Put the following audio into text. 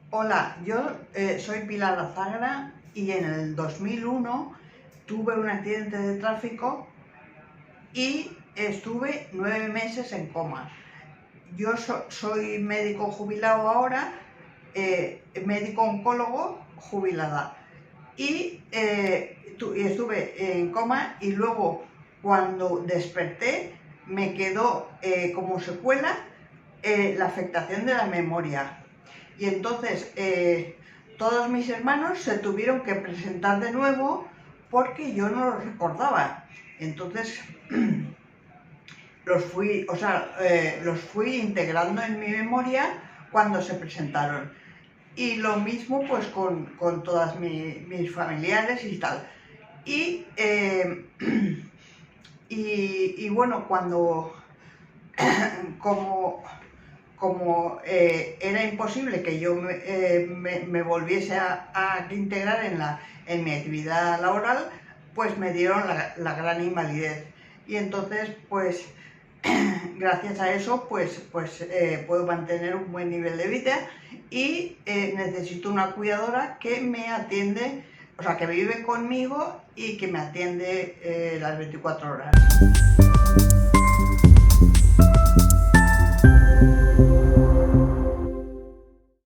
Hola, yo soy Pilar Lazagra y en el 2001 tuve un accidente de tráfico y estuve 9 meses en coma. Yo soy médico jubilado ahora, médico oncólogo jubilada, y estuve en coma y luego cuando desperté me quedó como secuela la afectación de la memoria. Y entonces todos mis hermanos se tuvieron que presentar de nuevo porque yo no los recordaba. Entonces los fui integrando en mi memoria cuando se presentaron. Y lo mismo pues con todas mis familiares y tal. Y bueno, cuando como era imposible que yo me volviese a integrar en mi actividad laboral, pues me dieron la gran invalidez. Y entonces, pues, gracias a eso, pues puedo mantener un buen nivel de vida y necesito una cuidadora que me atiende, o sea, que vive conmigo y que me atiende las 24 horas.